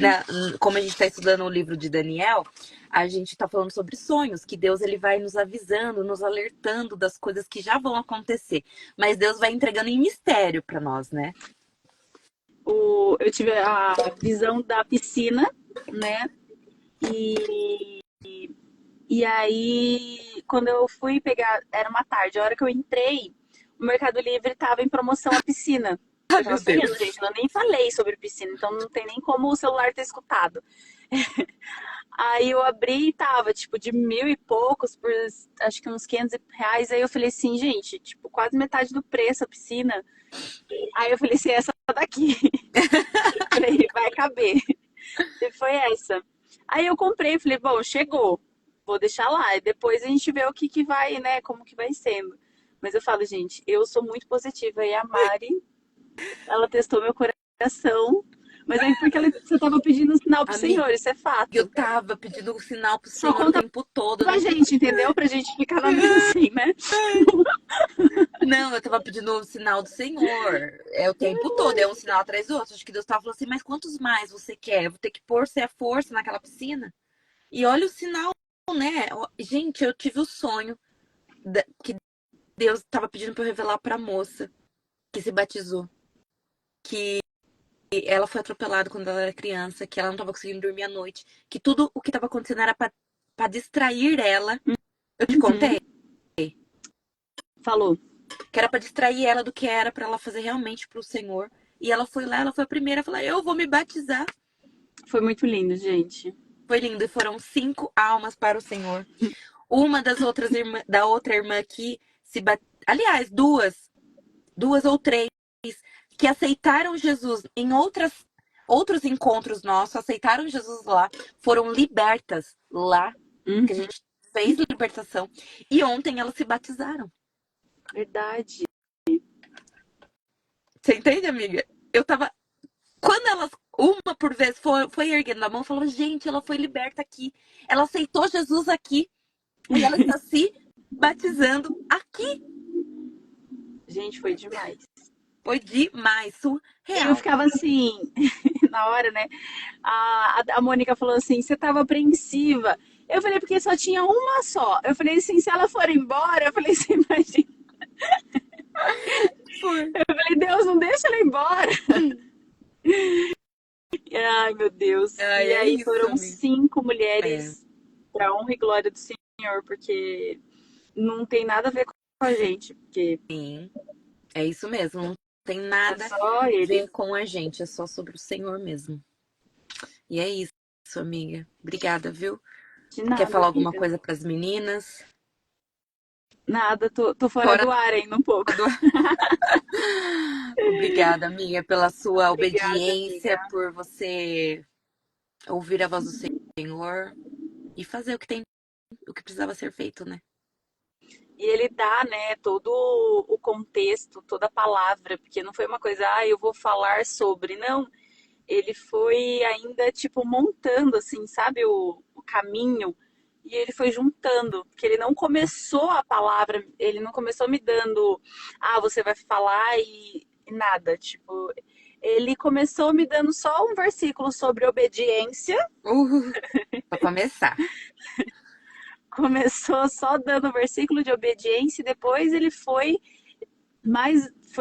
como a gente está estudando o livro de Daniel, a gente está falando sobre sonhos, que Deus ele vai nos avisando, nos alertando das coisas que já vão acontecer. Mas Deus vai entregando em mistério para nós, né? Eu tive a visão da piscina, né? E, e aí, quando eu fui pegar, era uma tarde, a hora que eu entrei, o Mercado Livre tava em promoção a piscina. Ai, Eu tava meu Deus. sonhando, gente, eu nem falei sobre piscina, então não tem nem como o celular ter escutado. Aí eu abri e tava, tipo, de 1.000 e poucos por, acho que uns R$ 500. Aí eu falei assim, gente, tipo, quase metade do preço a piscina. Aí eu falei assim, essa daqui. Falei, vai caber. E foi essa. Aí eu comprei, falei, bom, chegou. Vou deixar lá. E depois a gente vê o que que vai, né? Como que vai sendo. Mas eu falo, gente, eu sou muito positiva. E a Mari, ela testou meu coração. Mas aí porque você tava pedindo um sinal pro Amiga, Senhor, isso é eu fato. tava pedindo um sinal pro Só Senhor o conta tempo todo. pra gente, entendeu? Pra gente ficar na mente assim, né? Não, eu tava pedindo o sinal do Senhor. É o tempo todo, é um sinal atrás do outro. Acho que Deus tava falando assim, mas quantos mais você quer? Eu vou ter que pôr você a força naquela piscina? E olha o sinal, né? Gente, eu tive o sonho que Deus tava pedindo pra eu revelar pra moça que se batizou. Que ela foi atropelada quando ela era criança, que ela não tava conseguindo dormir à noite. Que tudo o que tava acontecendo era pra distrair ela. Eu te Uhum. contei? Falou. Que era pra distrair ela do que era pra ela fazer realmente pro Senhor. E ela foi lá, ela foi a primeira a falar: Eu vou me batizar. Foi muito lindo, gente. Foi lindo. E foram 5 almas para o Senhor. Uma das outras irmãs, da outra irmã aqui se aliás, duas ou três que aceitaram Jesus em outros encontros nossos, aceitaram Jesus lá, foram libertas lá, que a Uhum. gente fez libertação. E ontem elas se batizaram. Verdade. Você entende, amiga? Eu tava. Quando elas, uma por vez, foi erguendo a mão, falou: gente, ela foi liberta aqui. Ela aceitou Jesus aqui. E ela está se batizando aqui. Gente, foi demais. Foi demais, E eu surreal. ficava assim, na hora, né? A Mônica falou assim: você tava apreensiva. Eu falei, porque só tinha uma só. Eu falei assim: se ela for embora, eu falei, você imagina. Foi. Eu falei, Deus, não deixa ela embora. Ai, meu Deus. Ai, E é aí isso, foram amiga. 5 É, mulheres para honra e glória do Senhor, porque não tem nada a ver com a gente, porque sim, é isso mesmo. Não tem é nada só a ele. ver com a gente, é só sobre o Senhor mesmo. E é isso, amiga. Obrigada, viu? De Quer nada, falar alguma amiga. coisa para as meninas? Nada, tô fora Fora do ar ainda um pouco. do. Obrigada, amiga, pela sua Obrigada, obediência, amiga. por você ouvir a voz do Senhor e fazer o que precisava ser feito, né? E ele dá, né, todo o contexto, toda a palavra, porque não foi uma coisa, eu vou falar sobre, não. Ele foi ainda, tipo, montando, assim, sabe, o caminho, e ele foi juntando, porque ele não começou a palavra, ele não começou me dando, você vai falar e nada, tipo, ele começou me dando só um versículo sobre obediência, Pra começar. começou só dando o versículo de obediência e depois ele foi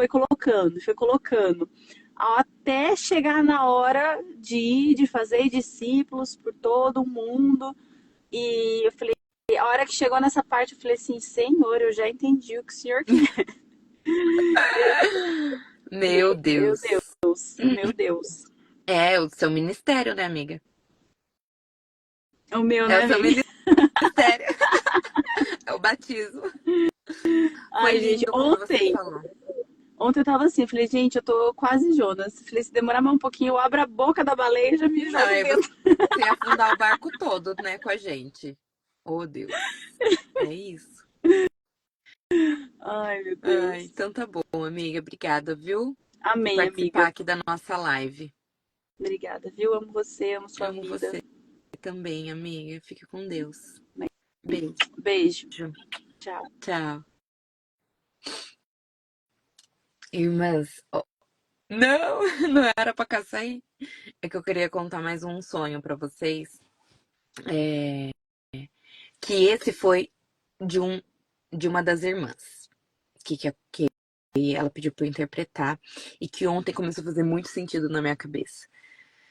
colocando, até chegar na hora de ir, de fazer discípulos por todo o mundo. E eu falei, a hora que chegou nessa parte, eu falei assim, Senhor, eu já entendi o que o Senhor quer. Meu Meu Deus. Deus, meu Deus. É o seu ministério, né, amiga? O meu, É né, o seu amiga? ministério. É o batismo. Foi Ai, gente, lindo quando você falou. ontem eu tava assim, eu falei, gente, eu tô quase Jonas. Eu falei, se demorar mais um pouquinho, eu abro a boca da baleia e já me Não, jogo aí você dentro. ia afundar o barco todo, né, com a gente. Oh, Deus. É isso. Ai, meu Ai, Deus. então tá bom, amiga. Obrigada, viu? Por Amém, participar amiga. aqui da nossa live. Obrigada, viu? Amo você, amo sua Amo vida. você também, amiga. Fique com Deus. Beijo. Beijo. Tchau. Tchau. Irmãs, não, não era pra caçar aí. É que eu queria contar mais um sonho pra vocês. É, que esse foi de de uma das irmãs. Que ela pediu pra eu interpretar. E que ontem começou a fazer muito sentido na minha cabeça.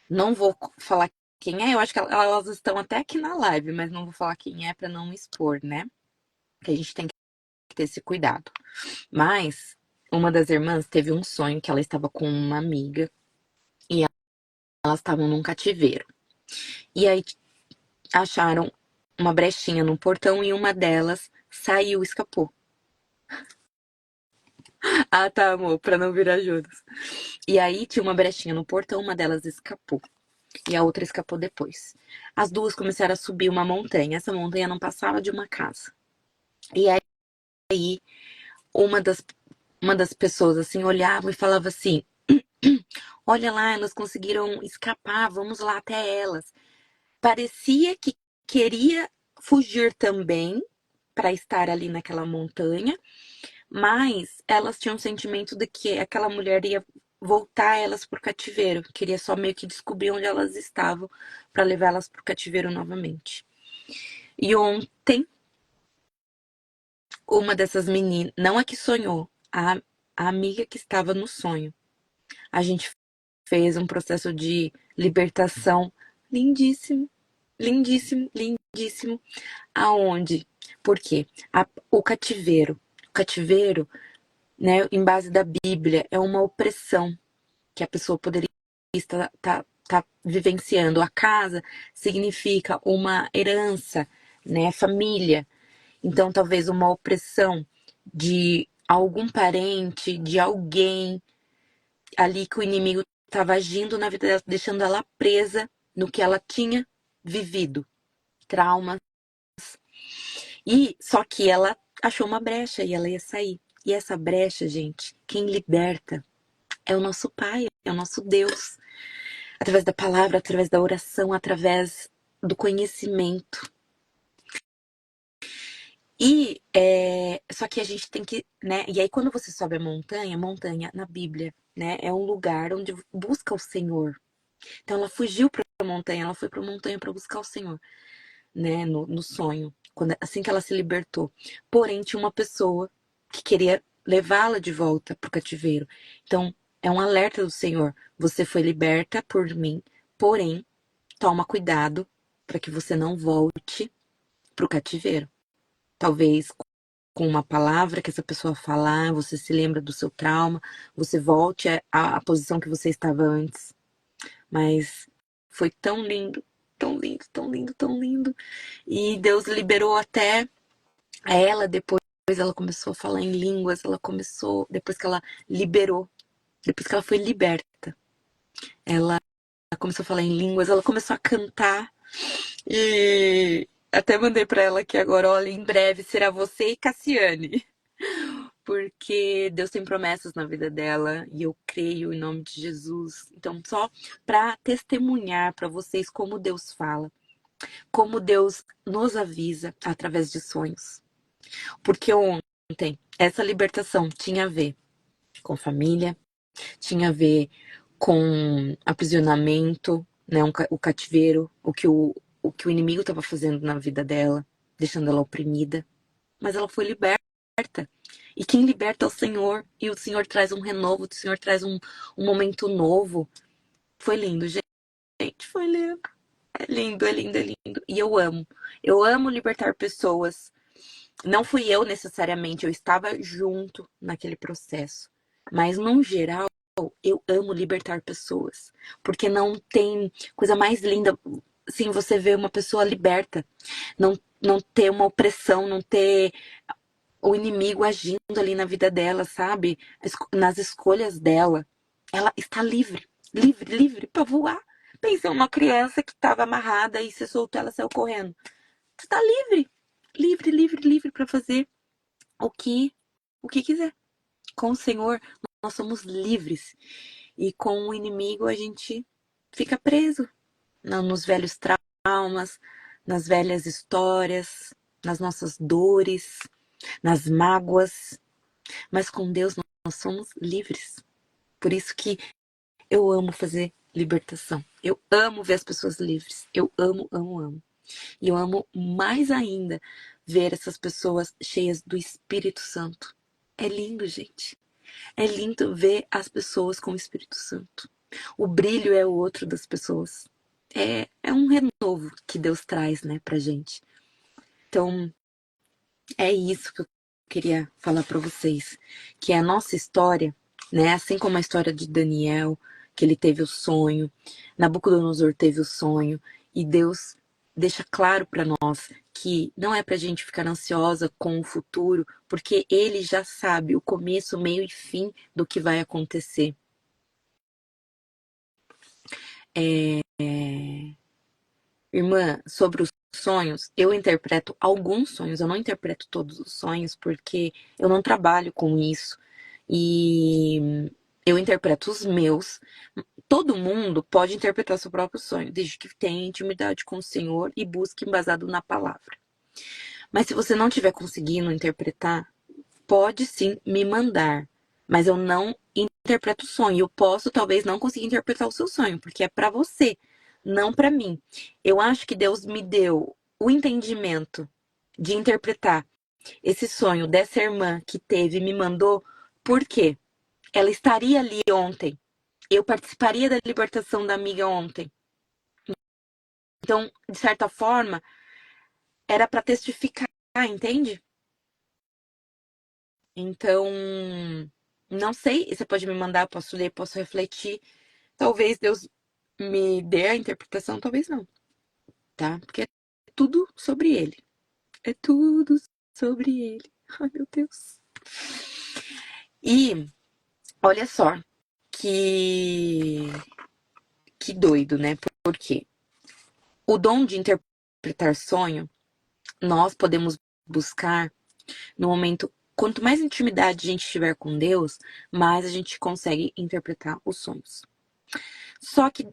Não vou falar quem é, eu acho que elas estão até aqui na live, mas não vou falar quem é pra não expor, né? Que a gente tem que ter esse cuidado. Mas uma das irmãs teve um sonho que ela estava com uma amiga e elas estavam num cativeiro. E aí acharam uma brechinha no portão e uma delas saiu, escapou. Ah, tá, amor, pra não virar Judas. E aí tinha uma brechinha no portão, uma delas escapou. E a outra escapou depois. As duas começaram a subir uma montanha. Essa montanha não passava de uma casa. E aí uma das, uma das pessoas assim olhava e falava assim: olha lá, elas conseguiram escapar, vamos lá até elas. Parecia que queria fugir também para estar ali naquela montanha, mas elas tinham um sentimento de que aquela mulher ia voltar elas pro cativeiro, queria só meio que descobrir onde elas estavam para levar elas pro cativeiro novamente. E ontem, uma dessas meninas, não a que sonhou, a amiga que estava no sonho, a gente fez um processo de libertação lindíssimo, lindíssimo, lindíssimo. Aonde? Por quê? O cativeiro, né, em base da Bíblia, é uma opressão que a pessoa poderia estar vivenciando. A casa significa uma herança, né, família. Então, talvez uma opressão de algum parente, de alguém ali que o inimigo estava agindo na vida dela, deixando ela presa no que ela tinha vivido, traumas. E só que ela achou uma brecha e ela ia sair. E essa brecha, gente, quem liberta é o nosso Pai, é o nosso Deus. Através da palavra, através da oração, através do conhecimento. E só que a gente tem que, né? E aí quando você sobe a montanha na Bíblia, né? É um lugar onde busca o Senhor. Então ela fugiu para a montanha, ela foi para a montanha para buscar o Senhor, né? No sonho, assim que ela se libertou. Porém tinha uma pessoa que queria levá-la de volta para o cativeiro. Então é um alerta do Senhor. Você foi liberta por mim, porém toma cuidado para que você não volte para o cativeiro. Talvez com uma palavra que essa pessoa falar, você se lembra do seu trauma, você volte à posição que você estava antes. Mas foi tão lindo, tão lindo, tão lindo, tão lindo. E Deus liberou até ela depois. Ela começou a falar em línguas, ela começou, depois que ela liberou, depois que ela foi liberta, ela começou a falar em línguas, ela começou a cantar. E até mandei pra ela que agora, olha, em breve será você e Cassiane. Porque Deus tem promessas na vida dela e eu creio em nome de Jesus. Então, só para testemunhar para vocês como Deus fala, como Deus nos avisa através de sonhos. Porque ontem essa libertação tinha a ver com família, tinha a ver com aprisionamento, né, o cativeiro, o que o inimigo estava fazendo na vida dela, deixando ela oprimida. Mas ela foi liberta. E quem liberta é o Senhor. E o Senhor traz um renovo, o Senhor traz um momento novo. Foi lindo, gente. Foi lindo. É lindo, é lindo, é lindo. E eu amo. Eu amo libertar pessoas. Não fui eu necessariamente, eu estava junto naquele processo. Mas, no geral, eu amo libertar pessoas. Porque não tem coisa mais linda, assim, você vê uma pessoa liberta. Não ter uma opressão, não ter o inimigo agindo ali na vida dela, sabe? Nas escolhas dela. Ela está livre, livre, livre para voar. Pensa uma criança que estava amarrada e se soltou, ela saiu correndo. Você está livre, livre, livre, livre para fazer o que quiser. Com o Senhor, nós somos livres. E com o inimigo, a gente fica preso nos velhos traumas, nas velhas histórias, nas nossas dores, nas mágoas. Mas com Deus somos livres. Por isso que eu amo fazer libertação. Eu amo ver as pessoas livres. Eu amo, amo, amo. E eu amo mais ainda ver essas pessoas cheias do Espírito Santo. É lindo, gente. É lindo ver as pessoas com o Espírito Santo. O brilho é o outro das pessoas. É um renovo que Deus traz, né, pra gente. Então, é isso que eu queria falar para vocês, que é a nossa história, né? Assim como a história de Daniel, que ele teve o sonho, Nabucodonosor teve o sonho, e Deus deixa claro para nós que não é para a gente ficar ansiosa com o futuro, porque Ele já sabe o começo, meio e fim do que vai acontecer. Irmã, sobre os sonhos, eu interpreto alguns sonhos, eu não interpreto todos os sonhos, porque eu não trabalho com isso. E eu interpreto os meus. Todo mundo pode interpretar seu próprio sonho, desde que tenha intimidade com o Senhor e busque embasado na palavra. Mas se você não estiver conseguindo interpretar, pode sim me mandar. Mas eu não interpreto o sonho. Eu posso talvez não conseguir interpretar o seu sonho, porque é para você, não para mim. Eu acho que Deus me deu o entendimento de interpretar esse sonho dessa irmã que teve e me mandou, por quê? Ela estaria ali ontem. Eu participaria da libertação da amiga ontem. Então, de certa forma, era para testificar, entende? Então, não sei, você pode me mandar, posso ler, posso refletir. Talvez Deus me dê a interpretação, talvez não, tá? Porque é tudo sobre ele. É tudo sobre ele. Ai, meu Deus. E olha só que doido, né? Porque o dom de interpretar sonho, nós podemos buscar no momento, quanto mais intimidade a gente tiver com Deus, mais a gente consegue interpretar os sonhos. Só que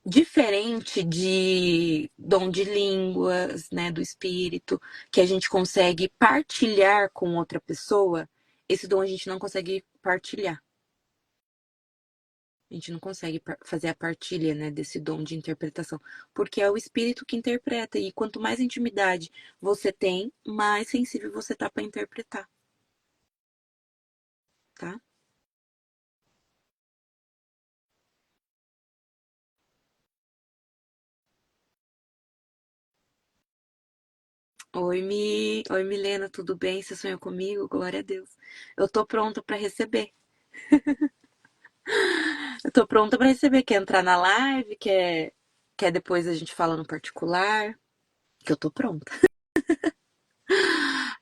diferente de dom de línguas, né, do espírito, que a gente consegue partilhar com outra pessoa, esse dom a gente não consegue partilhar. A gente não consegue fazer a partilha, né, desse dom de interpretação, porque é o espírito que interpreta, e quanto mais intimidade você tem, mais sensível você tá para interpretar, tá? Oi, Milena, tudo bem? Você sonhou comigo? Glória a Deus. Eu tô pronta para receber. Eu tô pronta para receber. Quer entrar na live? Quer depois a gente fala no particular? Que eu tô pronta.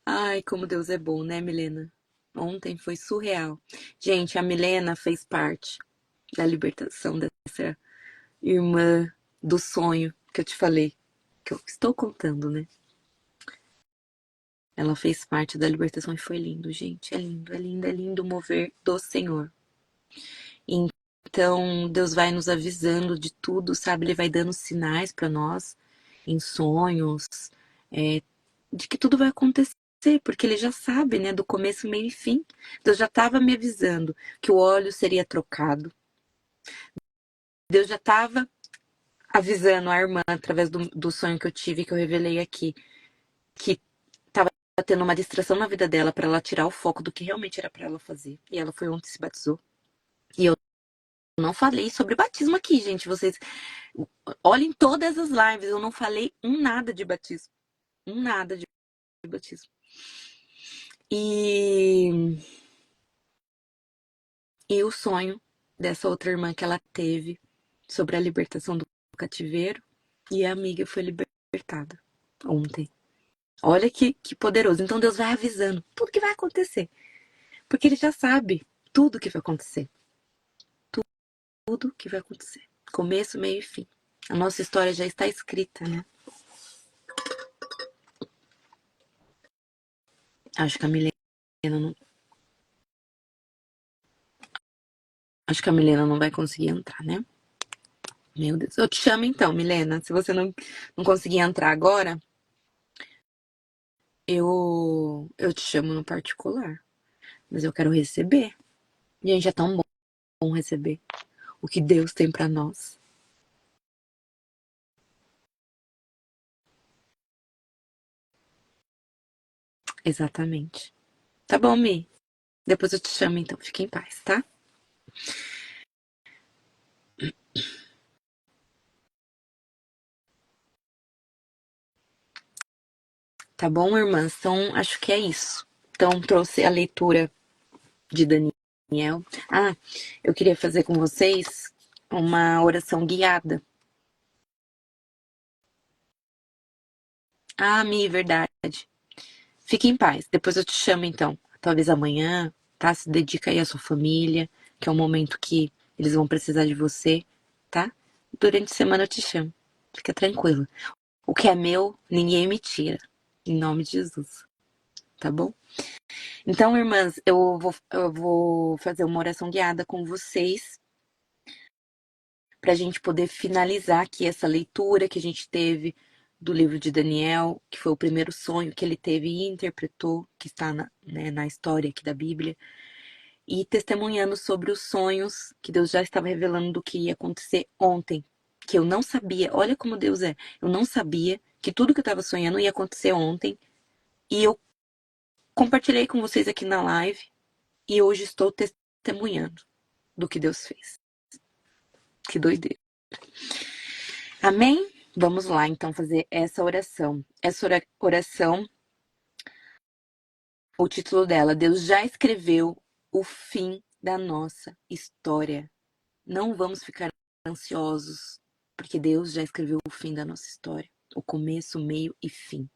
Ai, como Deus é bom, né, Milena? Ontem foi surreal. Gente, a Milena fez parte da libertação dessa irmã do sonho que eu te falei, que eu estou contando, né? Ela fez parte da libertação e foi lindo, gente. É lindo, é lindo, é lindo o mover do Senhor. Então, Deus vai nos avisando de tudo, sabe? Ele vai dando sinais para nós em sonhos, de que tudo vai acontecer, porque ele já sabe, né? Do começo, meio e fim. Deus já estava me avisando que o óleo seria trocado. Deus já estava avisando a irmã, através do sonho que eu tive, que eu revelei aqui, que estava tendo uma distração na vida dela para ela tirar o foco do que realmente era para ela fazer. E ela foi ontem se batizou. E eu não falei sobre batismo aqui, gente. Vocês olhem todas as lives. Eu não falei um nada de batismo. Um nada de batismo. E o sonho dessa outra irmã que ela teve sobre a libertação do cativeiro. E a amiga foi libertada ontem. Olha que poderoso. Então Deus vai avisando tudo que vai acontecer. Porque ele já sabe tudo que vai acontecer. Tudo que vai acontecer. Começo, meio e fim. A nossa história já está escrita, né? Acho que a Milena não, acho que a Milena não vai conseguir entrar, né? Meu Deus. Eu te chamo então, Milena. Se você não conseguir entrar agora, eu te chamo no particular. Mas eu quero receber. Gente, é tão bom receber o que Deus tem pra nós. Exatamente. Tá bom, Mi? Depois eu te chamo, então. Fique em paz, tá? Tá bom, irmãs? Então, acho que é isso. Então, trouxe a leitura de Daniel. Ah, eu queria fazer com vocês uma oração guiada. Ah, Mi, verdade. Fique em paz. Depois eu te chamo, então. Talvez amanhã, tá? Se dedica aí à sua família, que é um momento que eles vão precisar de você, tá? Durante a semana eu te chamo. Fica tranquila. O que é meu, ninguém me tira. Em nome de Jesus. Tá bom? Então, irmãs, eu vou fazer uma oração guiada com vocês para a gente poder finalizar aqui essa leitura que a gente teve do livro de Daniel, que foi o primeiro sonho que ele teve e interpretou, que está na história aqui da Bíblia, e testemunhando sobre os sonhos que Deus já estava revelando do que ia acontecer ontem, que eu não sabia. Olha como Deus é. Eu não sabia que tudo que eu estava sonhando ia acontecer ontem, e eu compartilhei com vocês aqui na live, e hoje estou testemunhando do que Deus fez. Que doideira. Amém? Vamos lá, então, fazer essa oração. Essa oração, o título dela, Deus já escreveu o fim da nossa história. Não vamos ficar ansiosos, porque Deus já escreveu o fim da nossa história. O começo, meio e fim.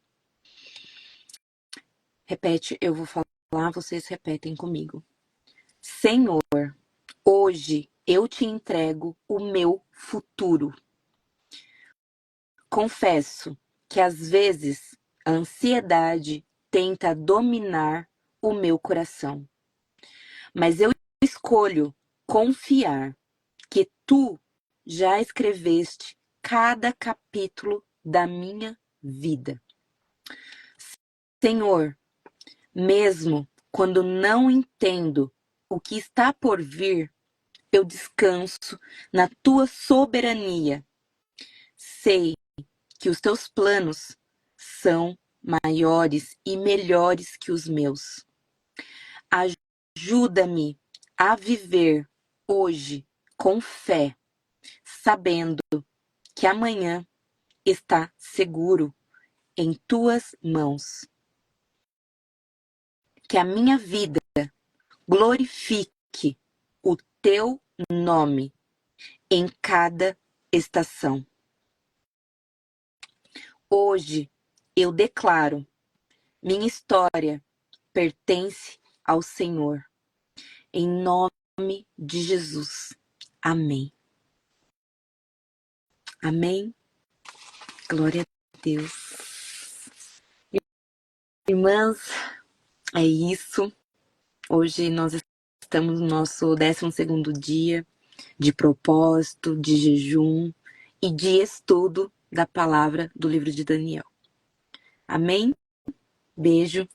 Repete, eu vou falar, vocês repetem comigo. Senhor, hoje eu te entrego o meu futuro. Confesso que às vezes a ansiedade tenta dominar o meu coração, mas eu escolho confiar que tu já escreveste cada capítulo da minha vida. Senhor, mesmo quando não entendo o que está por vir, eu descanso na tua soberania. Sei que os teus planos são maiores e melhores que os meus. Ajuda-me a viver hoje com fé, sabendo que amanhã está seguro em tuas mãos. Que a minha vida glorifique o teu nome em cada estação. Hoje eu declaro, minha história pertence ao Senhor. Em nome de Jesus. Amém. Amém. Glória a Deus. Irmãs, é isso. Hoje nós estamos no nosso 12º dia de propósito, de jejum e de estudo da palavra do livro de Daniel. Amém? Beijo.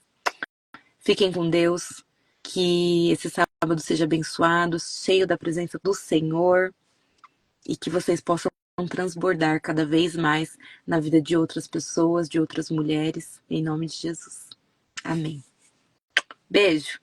Fiquem com Deus. Que esse sábado seja abençoado, cheio da presença do Senhor e que vocês possam transbordar cada vez mais na vida de outras pessoas, de outras mulheres, em nome de Jesus. Amém. Beijo.